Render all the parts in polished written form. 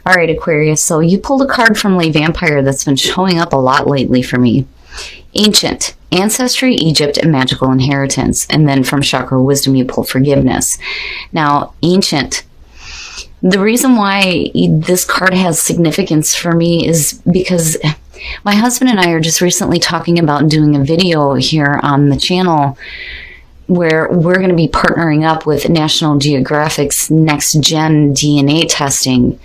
All right, Aquarius. So you pulled a card from Lay Vampire that's been showing up a lot lately for me. Ancient, Ancestry, Egypt, and Magical Inheritance. And then from Chakra Wisdom, you pull Forgiveness. Now, Ancient. The reason why this card has significance for me is because my husband and I are just recently talking about doing a video here on the channel where we're going to be partnering up with National Geographic's next gen DNA testing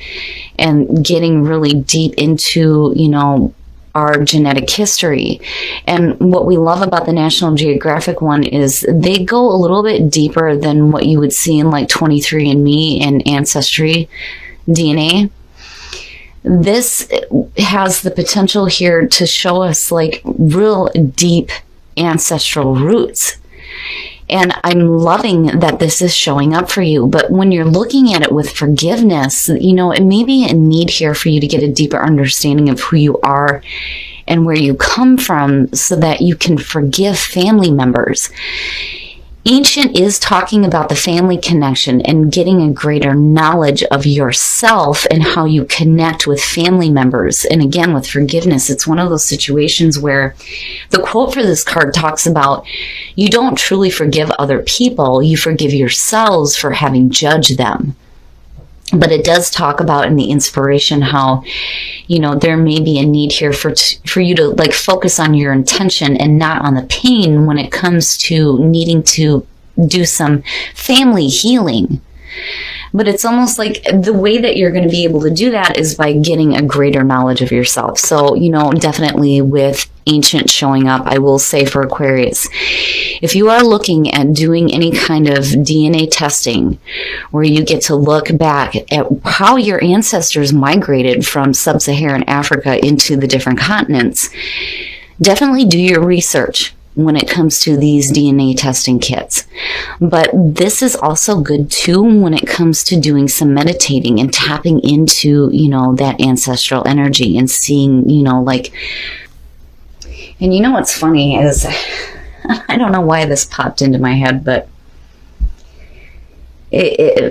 and getting really deep into, you know, our genetic history. And what we love about the National Geographic one is they go a little bit deeper than what you would see in like 23andMe and Ancestry DNA. This has the potential here to show us like real deep ancestral roots. And I'm loving that this is showing up for you. But when you're looking at it with forgiveness, you know, it may be a need here for you to get a deeper understanding of who you are and where you come from so that you can forgive family members. Ancient is talking about the family connection and getting a greater knowledge of yourself and how you connect with family members. And again, with forgiveness, it's one of those situations where the quote for this card talks about you don't truly forgive other people, you forgive yourselves for having judged them. But it does talk about in the inspiration how, you know, there may be a need here for you to like focus on your intention and not on the pain when it comes to needing to do some family healing. But it's almost like the way that you're going to be able to do that is by getting a greater knowledge of yourself. So, you know, definitely with Ancient showing up, I will say for Aquarius, if you are looking at doing any kind of DNA testing where you get to look back at how your ancestors migrated from sub-Saharan Africa into the different continents, definitely do your research when it comes to these DNA testing kits. But this is also good too when it comes to doing some meditating and tapping into, you know, that ancestral energy and seeing, you know, like, and you know what's funny is, I don't know why this popped into my head, but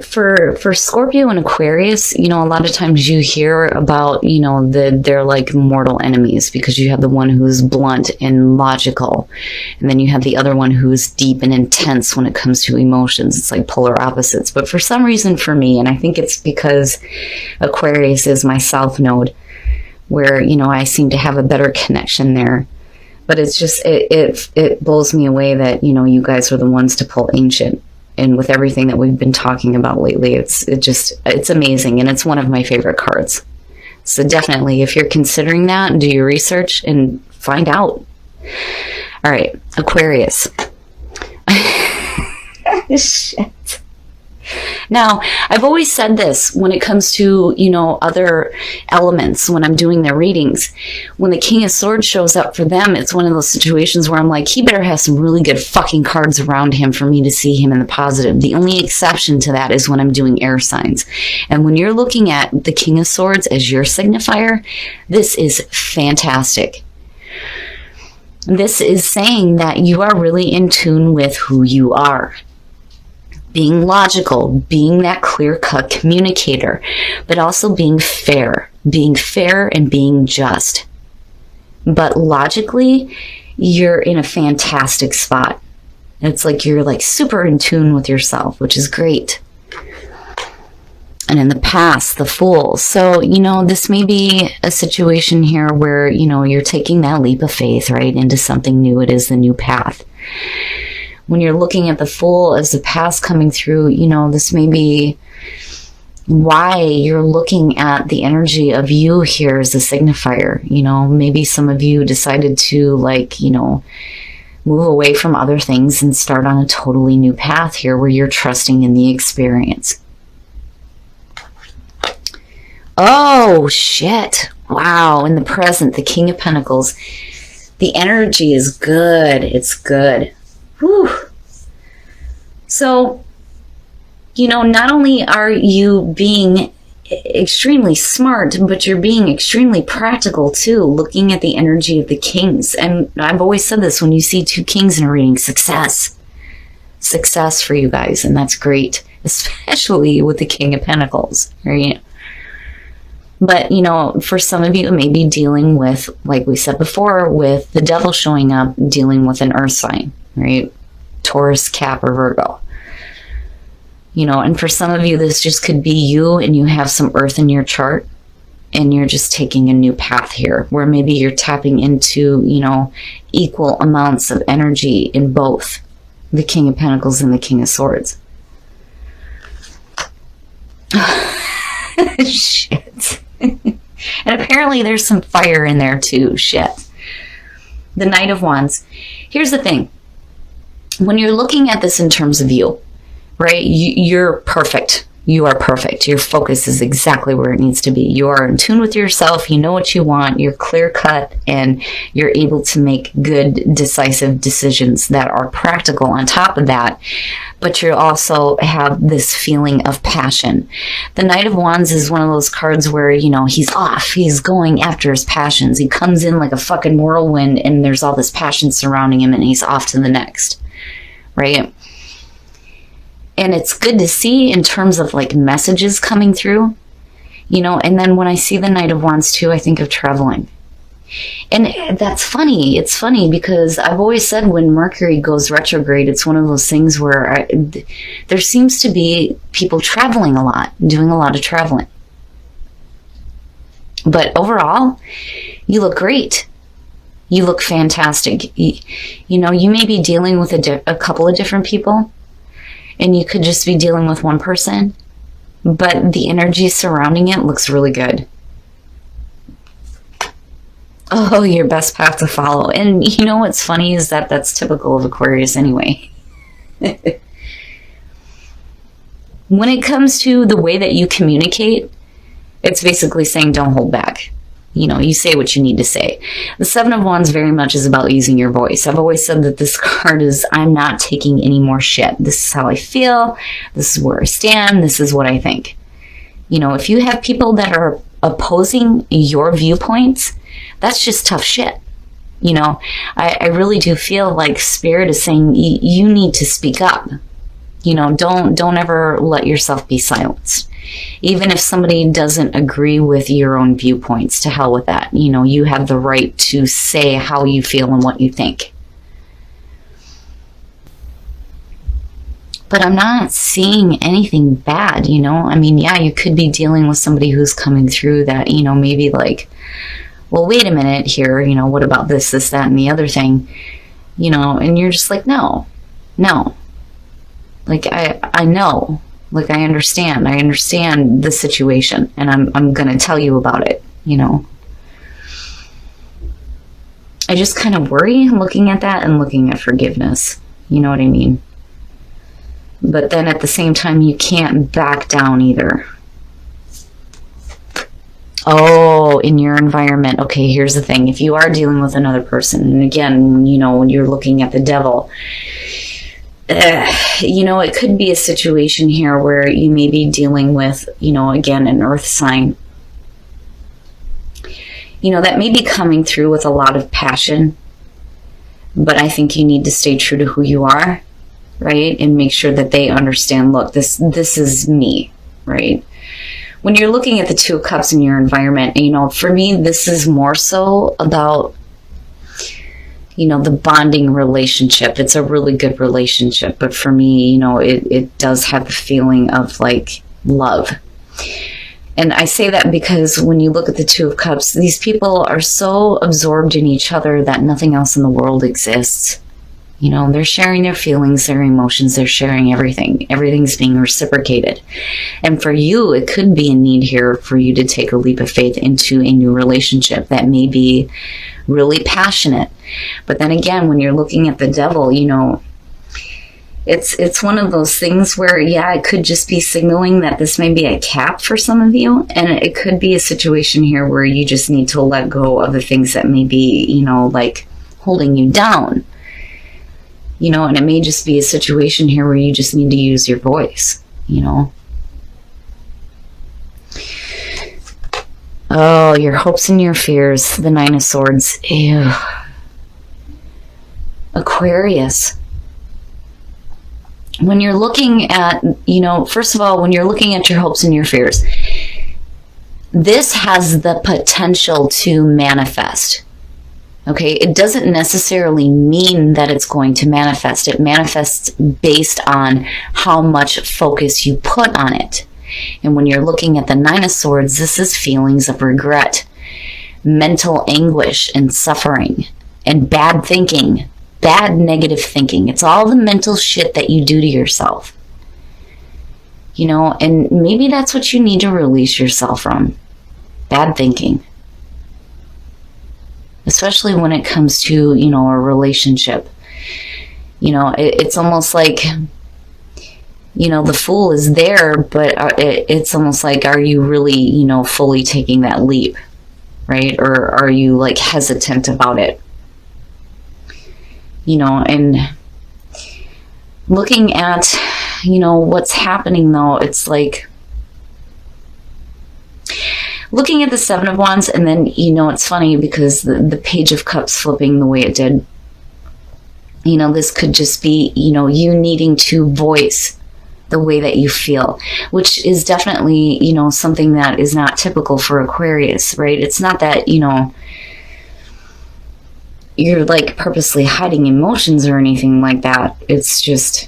for Scorpio and Aquarius, you know, a lot of times you hear about, you know, they're like mortal enemies because you have the one who's blunt and logical, and then you have the other one who's deep and intense when it comes to emotions. It's like polar opposites. But for some reason for me, and I think it's because Aquarius is my south node, where, you know, I seem to have a better connection there. But it's just, it blows me away that, you know, you guys are the ones to pull Ancient. And with everything that we've been talking about lately, it's amazing. And it's one of my favorite cards. So definitely, if you're considering that, do your research and find out. All right, Aquarius. Shit. Now, I've always said this when it comes to, you know, other elements when I'm doing their readings. When the King of Swords shows up for them, it's one of those situations where I'm like, he better have some really good fucking cards around him for me to see him in the positive. The only exception to that is when I'm doing air signs. And when you're looking at the King of Swords as your signifier, this is fantastic. This is saying that you are really in tune with who you are. Being logical, being that clear-cut communicator, but also being fair and being just. But logically, you're in a fantastic spot. It's like you're like super in tune with yourself, which is great. And in the past, the Fool. So, you know, this may be a situation here where, you know, you're taking that leap of faith, right, into something new. It is the new path. When you're looking at the Fool as the past coming through, you know, this may be why you're looking at the energy of you here as a signifier. You know, maybe some of you decided to, like, you know, move away from other things and start on a totally new path here where you're trusting in the experience. Oh, shit. Wow. In the present, the King of Pentacles. The energy is good. It's good. Whew. So, you know, not only are you being extremely smart, but you're being extremely practical too, looking at the energy of the kings. And I've always said this, when you see two kings in a reading, success for you guys. And that's great, especially with the King of Pentacles, right? But, for some of you, it may be dealing with, like we said before, with the devil showing up, dealing with an earth sign, right? Taurus, Cap, or Virgo. And for some of you, this just could be you and you have some earth in your chart and you're just taking a new path here where maybe you're tapping into, equal amounts of energy in both the King of Pentacles and the King of Swords. Shit. And apparently there's some fire in there too. Shit. The Knight of Wands. Here's the thing. When you're looking at this in terms of you, right? You're perfect. You are perfect. Your focus is exactly where it needs to be. You are in tune with yourself. You know what you want. You're clear cut and you're able to make good, decisive decisions that are practical on top of that. But you also have this feeling of passion. The Knight of Wands is one of those cards where, he's off. He's going after his passions. He comes in like a fucking whirlwind and there's all this passion surrounding him and he's off to the next. Right? And it's good to see in terms of like messages coming through, and then when I see the Knight of Wands too, I think of traveling. And that's funny. It's funny because I've always said when Mercury goes retrograde, it's one of those things where there seems to be people traveling a lot, doing a lot of traveling. But overall, you look great. You look fantastic. You may be dealing with a couple of different people. And you could just be dealing with one person, but the energy surrounding it looks really good. Oh, your best path to follow. And what's funny is that that's typical of Aquarius anyway. When it comes to the way that you communicate, it's basically saying don't hold back. You say what you need to say. The Seven of Wands very much is about using your voice. I've always said that this card is, I'm not taking any more shit. This is how I feel. This is where I stand. This is what I think. If you have people that are opposing your viewpoints, that's just tough shit. I really do feel like Spirit is saying you need to speak up. Don't ever let yourself be silenced. Even if somebody doesn't agree with your own viewpoints, to hell with that. You have the right to say how you feel and what you think. But I'm not seeing anything bad, yeah, you could be dealing with somebody who's coming through that, maybe like, well, wait a minute here, what about this, that, and the other thing, and you're just like, no. Like, I know. Like, I understand the situation, and I'm going to tell you about it, I just kind of worry looking at that and looking at forgiveness. You know what I mean? But then at the same time, you can't back down either. Oh, in your environment. Okay, here's the thing. If you are dealing with another person, and again, when you're looking at the devil, it could be a situation here where you may be dealing with, again, an earth sign. That may be coming through with a lot of passion, but I think you need to stay true to who you are, right? And make sure that they understand, look, this is me, right? When you're looking at the Two of Cups in your environment, for me, this is more so about the bonding relationship. It's a really good relationship, but for me, it does have the feeling of like love. And I say that because when you look at the Two of Cups, these people are so absorbed in each other that nothing else in the world exists. They're sharing their feelings, their emotions, they're sharing everything. Everything's being reciprocated. And for you, it could be a need here for you to take a leap of faith into a new relationship that may be really passionate. But then again, when you're looking at the devil, it's one of those things where, yeah, it could just be signaling that this may be a cap for some of you. And it could be a situation here where you just need to let go of the things that may be, like holding you down. And it may just be a situation here where you just need to use your voice, Oh, your hopes and your fears, the Nine of Swords. Ew. Aquarius. When you're looking at, first of all, when you're looking at your hopes and your fears, this has the potential to manifest. Okay, it doesn't necessarily mean that it's going to manifest. It manifests based on how much focus you put on it. And when you're looking at the Nine of Swords, this is feelings of regret, mental anguish and suffering, and bad thinking, bad negative thinking. It's all the mental shit that you do to yourself. You know, and maybe that's what you need to release yourself from. Bad thinking. Especially when it comes to, you know, a relationship. You know, it's almost like, you know, the Fool is there, but it's almost like, are you really, you know, fully taking that leap, right? Or are you like hesitant about it? You know, and looking at, you know, what's happening though, it's like, looking at the Seven of Wands, and then, you know, it's funny because the Page of Cups flipping the way it did, you know, this could just be, you know, you needing to voice the way that you feel, which is definitely, you know, something that is not typical for Aquarius, right? It's not that, you know, you're like purposely hiding emotions or anything like that. It's just,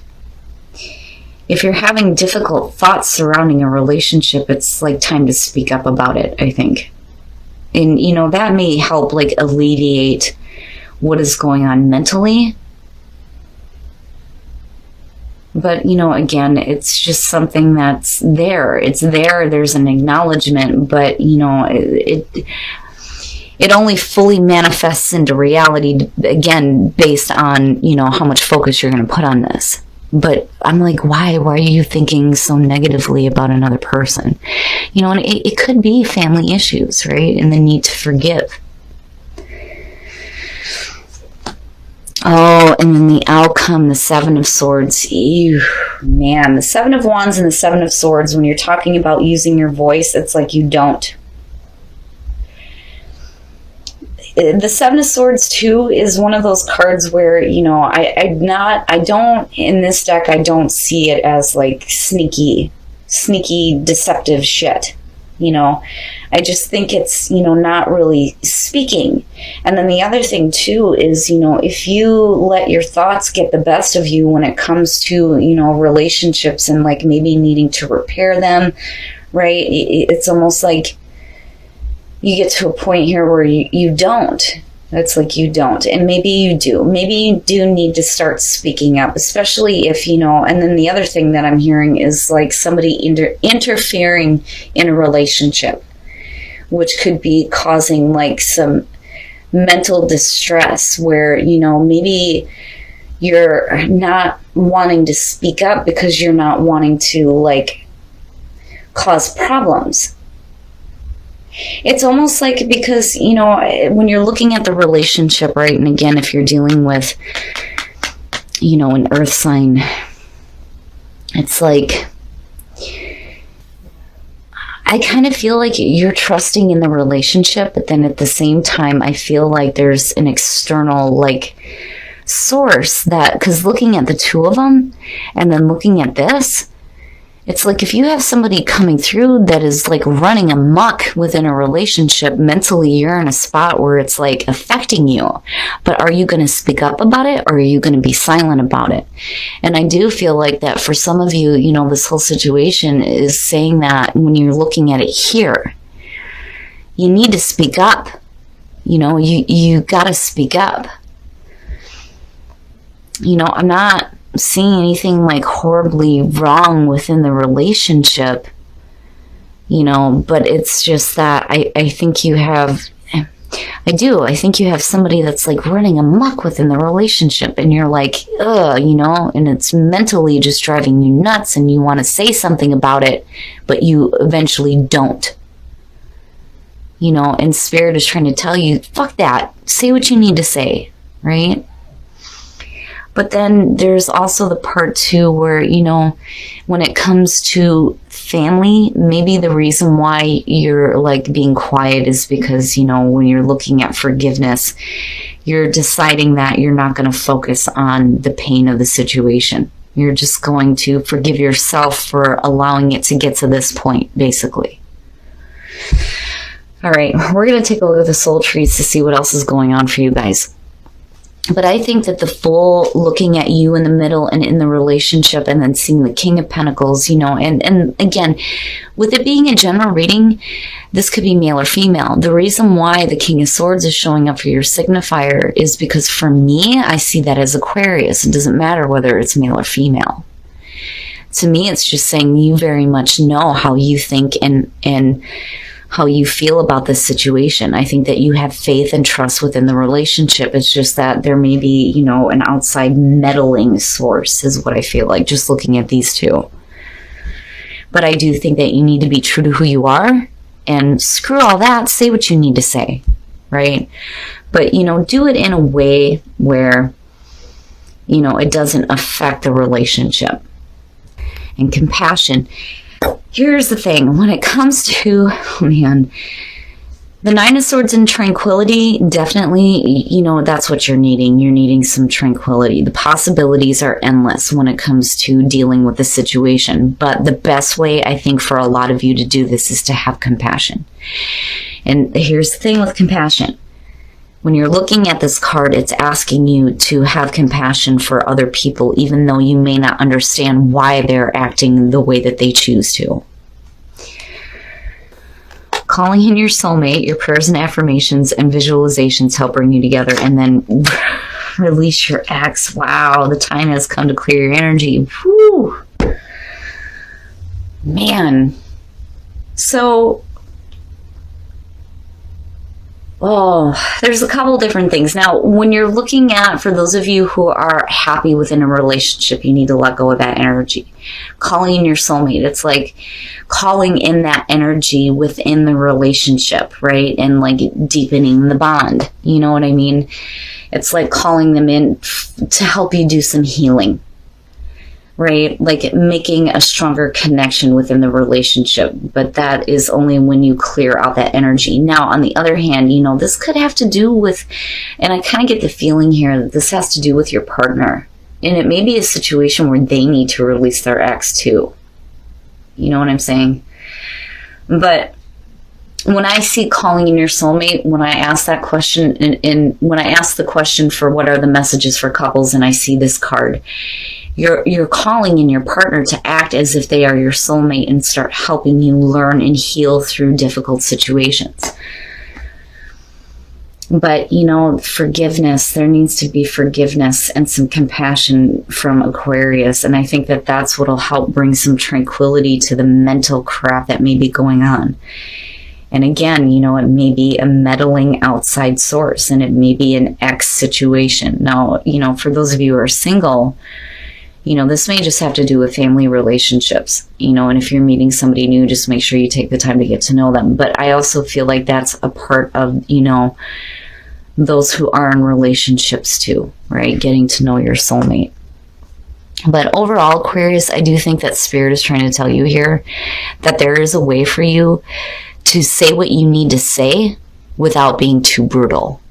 if you're having difficult thoughts surrounding a relationship, it's like time to speak up about it, I think. And, you know, that may help like alleviate what is going on mentally. But, you know, again, it's just something that's there. It's there. There's an acknowledgement, but, you know, it only fully manifests into reality, again, based on, you know, how much focus you're going to put on this. But I'm like, why are you thinking so negatively about another person? You know, and it could be family issues, right? And the need to forgive. Oh, and then the outcome, the Seven of Swords. Ew, man, the Seven of Wands and the Seven of Swords, when you're talking about using your voice, it's like you don't. The Seven of Swords too is one of those cards where, you know, I don't, in this deck, I don't see it as like sneaky, deceptive shit. You know, I just think it's, you know, not really speaking. And then the other thing too is, you know, if you let your thoughts get the best of you when it comes to, you know, relationships and like maybe needing to repair them, right? It's almost like you get to a point here where you don't. That's like you don't. And maybe you do. Maybe you do need to start speaking up, especially if, you know, and then the other thing that I'm hearing is like somebody interfering in a relationship, which could be causing like some mental distress where, you know, maybe you're not wanting to speak up because you're not wanting to like cause problems. It's almost like, because, you know, when you're looking at the relationship, right, and again, if you're dealing with, you know, an earth sign, it's like, I kind of feel like you're trusting in the relationship, but then at the same time, I feel like there's an external, like, source that, because looking at the two of them, and then looking at this, it's like if you have somebody coming through that is like running amok within a relationship, mentally you're in a spot where it's like affecting you. But are you going to speak up about it, or are you going to be silent about it? And I do feel like that for some of you, you know, this whole situation is saying that when you're looking at it here, you need to speak up. You know, you got to speak up. You know, I'm not seeing anything like horribly wrong within the relationship, you know, but it's just that I think you have, I think you have somebody that's like running amok within the relationship, and you're like, ugh, you know, and it's mentally just driving you nuts, and you want to say something about it, but you eventually don't. You know, and Spirit is trying to tell you, fuck that, say what you need to say, right? But then there's also the part too where, you know, when it comes to family, maybe the reason why you're like being quiet is because, you know, when you're looking at forgiveness, you're deciding that you're not going to focus on the pain of the situation. You're just going to forgive yourself for allowing it to get to this point, basically. All right, we're going to take a look at the soul trees to see what else is going on for you guys. But I think that the full looking at you in the middle and in the relationship, and then seeing the King of Pentacles, and again, with it being a general reading, this could be male or female. The reason why the King of Swords is showing up for your signifier is because for me, I see that as Aquarius. It doesn't matter whether it's male or female. To me, it's just saying you very much know how you think and how you feel about this situation. I think that you have faith and trust within the relationship. It's just that there may be, an outside meddling source is what I feel like, just looking at these two. But I do think that you need to be true to who you are, and screw all that, say what you need to say, right? But, do it in a way where, it doesn't affect the relationship. And compassion. Here's the thing, when it comes to, the Nine of Swords and tranquility, definitely, that's what you're needing. You're needing some tranquility. The possibilities are endless when it comes to dealing with the situation. But the best way, I think, for a lot of you to do this is to have compassion. And here's the thing with compassion. When you're looking at this card, it's asking you to have compassion for other people, even though you may not understand why they're acting the way that they choose to. Calling in your soulmate, your prayers and affirmations and visualizations help bring you together, and then release your ex. Wow, the time has come to clear your energy. Whew. Man. So, there's a couple different things. Now, when you're looking at, for those of you who are happy within a relationship, you need to let go of that energy. Calling in your soulmate, it's like calling in that energy within the relationship, right? And like deepening the bond. You know what I mean? It's like calling them in to help you do some healing, right? Like making a stronger connection within the relationship. But that is only when you clear out that energy. Now, on the other hand, this could have to do with, and I kind of get the feeling here that this has to do with your partner. And it may be a situation where they need to release their ex too. You know what I'm saying? But when I see calling in your soulmate, when I ask that question, and when I ask the question for what are the messages for couples, and I see this card, you're calling in your partner to act as if they are your soulmate and start helping you learn and heal through difficult situations. But, forgiveness, there needs to be forgiveness and some compassion from Aquarius. And I think that that's what will help bring some tranquility to the mental crap that may be going on. And again, it may be a meddling outside source, and it may be an ex situation. Now, for those of you who are single, this may just have to do with family relationships, and if you're meeting somebody new, just make sure you take the time to get to know them. But I also feel like that's a part of, those who are in relationships too, right? Getting to know your soulmate. But overall, Aquarius, I do think that Spirit is trying to tell you here that there is a way for you to say what you need to say without being too brutal.